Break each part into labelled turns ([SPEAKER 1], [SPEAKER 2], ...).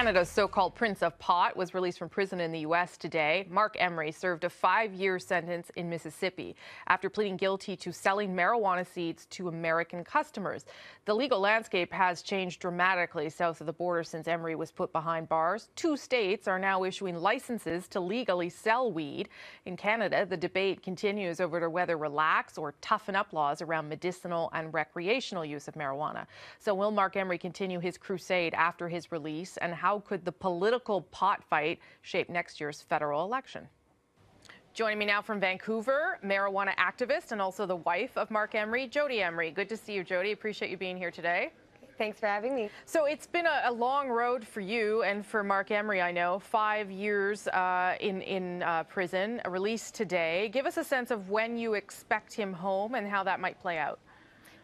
[SPEAKER 1] Canada's so-called Prince of Pot was released from prison in the U.S. today. Marc Emery served a 5-year sentence in Mississippi after pleading guilty to selling marijuana seeds to American customers. The legal landscape has changed dramatically south of the border since Emery was put behind bars. 2 states are now issuing licenses to legally sell weed. In Canada, the debate continues over whether relax or toughen up laws around medicinal and recreational use of marijuana. So will Marc Emery continue his crusade after his release, and how could the political pot fight shape next year's federal election? Joining me now from Vancouver, marijuana activist and also the wife of Marc Emery, Jodie Emery. Good to see you, Jodie. Appreciate you being here today.
[SPEAKER 2] Thanks for having me.
[SPEAKER 1] So it's been a long road for you and for Marc Emery, I know. 5 years in prison, released today. Give us a sense of when you expect him home and how that might play out.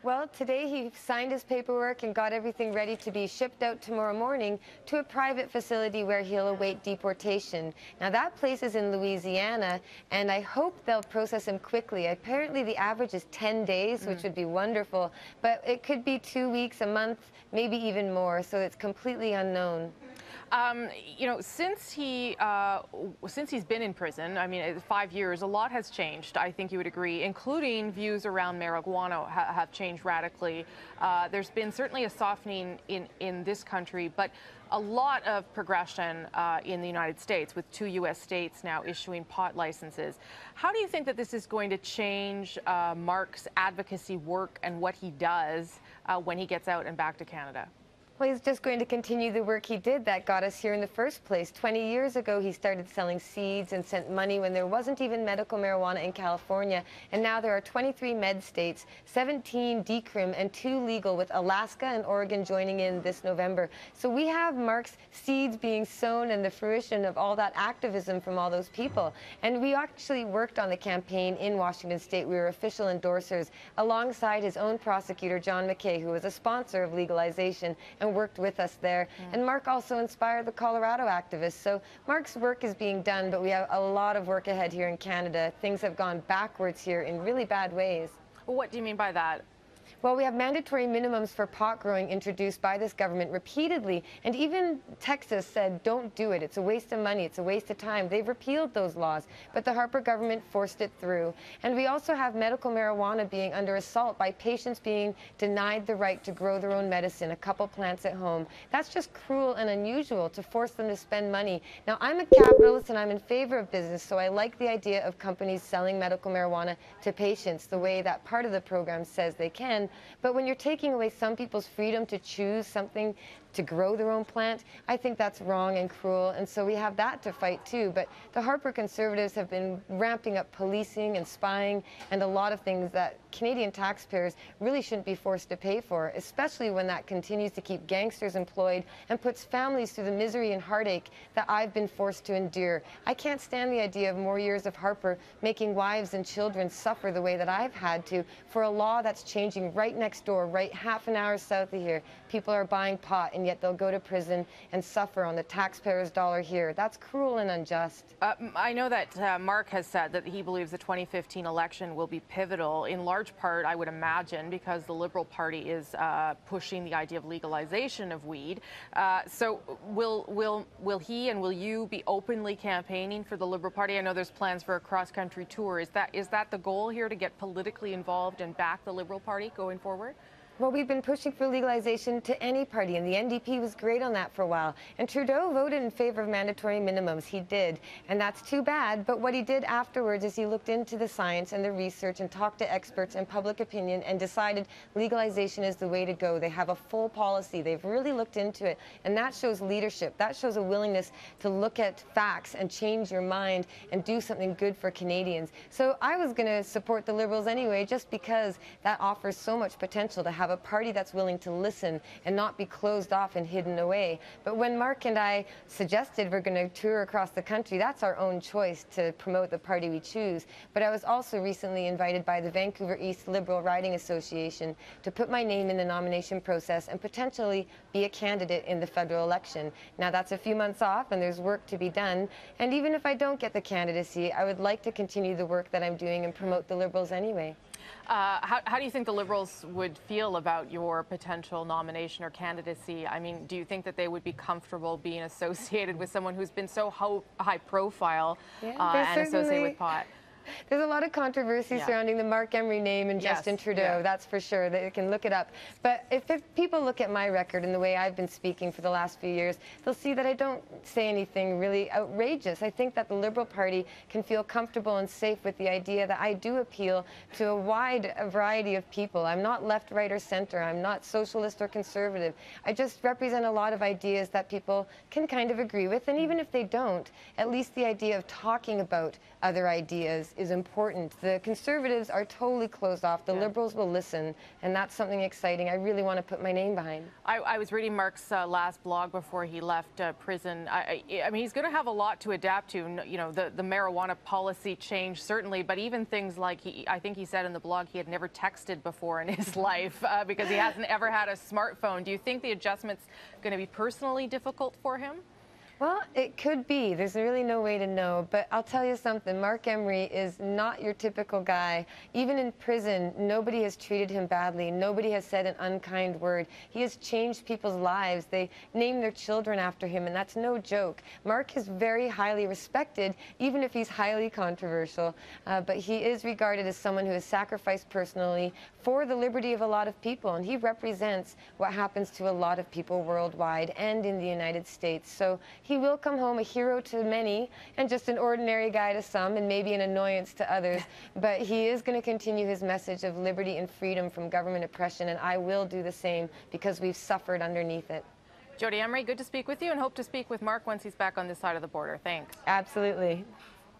[SPEAKER 2] Well, today he signed his paperwork and got everything ready to be shipped out tomorrow morning to a private facility where he'll await deportation. Now, that place is in Louisiana, and I hope they'll process him quickly. Apparently, the average is 10 days, which would be wonderful, but it could be 2 weeks, a month, maybe even more, so it's completely unknown.
[SPEAKER 1] You know, since he's been in prison, I mean, 5 years, a lot has changed. I think you would agree, including views around marijuana have changed radically. There's been certainly a softening in this country, but a lot of progression in the United States, with 2 U.S. states now issuing pot licenses. How do you think that this is going to change Marc's advocacy work and what he does when he gets out and back to Canada?
[SPEAKER 2] Well, he's just going to continue the work he did that got us here in the first place. 20 years ago, he started selling seeds and sent money when there wasn't even medical marijuana in California. And now there are 23 med states, 17 decrim, and 2 legal, with Alaska and Oregon joining in this November. So we have Marc's seeds being sown and the fruition of all that activism from all those people. And we actually worked on the campaign in Washington State. We were official endorsers alongside his own prosecutor, John McKay, who was a sponsor of legalization and worked with us there. And Marc also inspired the Colorado activists. So Marc's work is being done, but we have a lot of work ahead here in Canada. Things have gone backwards here in really bad ways.
[SPEAKER 1] Well, what do you mean by that?
[SPEAKER 2] Well, we have mandatory minimums for pot growing introduced by this government repeatedly, and even Texas said, don't do it. It's a waste of money. It's a waste of time. They've repealed those laws, but the Harper government forced it through. And we also have medical marijuana being under assault by patients being denied the right to grow their own medicine, a couple plants at home. That's just cruel and unusual to force them to spend money. Now, I'm a capitalist and I'm in favor of business, so I like the idea of companies selling medical marijuana to patients the way that part of the program says they can. But when you're taking away some people's freedom to choose something to grow their own plant, I think that's wrong and cruel, and so we have that to fight too. But the Harper Conservatives have been ramping up policing and spying and a lot of things that Canadian taxpayers really shouldn't be forced to pay for, especially when that continues to keep gangsters employed and puts families through the misery and heartache that I've been forced to endure. I can't stand the idea of more years of Harper making wives and children suffer the way that I've had to for a law that's changing right next door, right half an hour south of here. People are buying pot, and yet they'll go to prison and suffer on the taxpayer's dollar here. That's cruel and unjust.
[SPEAKER 1] I know that Marc has said that he believes the 2015 election will be pivotal, in large part, I would imagine, because the Liberal Party is pushing the idea of legalization of weed. So will he and will you be openly campaigning for the Liberal Party? I know there's plans for a cross-country tour. Is that the goal here, to get politically involved and back the Liberal Party going forward?
[SPEAKER 2] Well, we've been pushing for legalization to any party, and the NDP was great on that for a while. And Trudeau voted in favor of mandatory minimums. He did, and that's too bad. But what he did afterwards is he looked into the science and the research and talked to experts and public opinion and decided legalization is the way to go. They have a full policy. They've really looked into it, and that shows leadership. That shows a willingness to look at facts and change your mind and do something good for Canadians. So I was going to support the Liberals anyway, just because that offers so much potential to have a party that's willing to listen and not be closed off and hidden away. But when Marc and I suggested we're going to tour across the country, that's our own choice to promote the party we choose. But I was also recently invited by the Vancouver East Liberal Riding Association to put my name in the nomination process and potentially be a candidate in the federal election. Now, that's a few months off and there's work to be done. And even if I don't get the candidacy, I would like to continue the work that I'm doing and promote the Liberals anyway.
[SPEAKER 1] How do you think the Liberals would feel about your potential nomination or candidacy? I mean, do you think that they would be comfortable being associated with someone who's been so high profile and associated with pot?
[SPEAKER 2] There's a lot of controversy surrounding the Marc Emery name and Justin Trudeau, that's for sure. They can look it up. But if people look at my record and the way I've been speaking for the last few years, they'll see that I don't say anything really outrageous. I think that the Liberal Party can feel comfortable and safe with the idea that I do appeal to a wide variety of people. I'm not left, right, or center. I'm not socialist or conservative. I just represent a lot of ideas that people can kind of agree with. And even if they don't, at least the idea of talking about other ideas is important. The Conservatives are totally closed off. The Liberals will listen, and that's something exciting I really want to put my name behind.
[SPEAKER 1] I was reading Marc's last blog before he left prison. I mean, he's going to have a lot to adapt to, you know, the marijuana policy change, certainly, but even things like, I think he said in the blog he had never texted before in his life because he hasn't ever had a smartphone. Do you think the adjustment's going to be personally difficult for him?
[SPEAKER 2] Well, it could be. There's really no way to know. But I'll tell you something. Marc Emery is not your typical guy. Even in prison, nobody has treated him badly. Nobody has said an unkind word. He has changed people's lives. They name their children after him, and that's no joke. Marc is very highly respected, even if he's highly controversial. But he is regarded as someone who has sacrificed personally for the liberty of a lot of people, and he represents what happens to a lot of people worldwide and in the United States. So he will come home a hero to many and just an ordinary guy to some and maybe an annoyance to others. But he is going to continue his message of liberty and freedom from government oppression, and I will do the same because we've suffered underneath it.
[SPEAKER 1] Jodie Emery, good to speak with you, and hope to speak with Marc once he's back on this side of the border. Thanks.
[SPEAKER 2] Absolutely.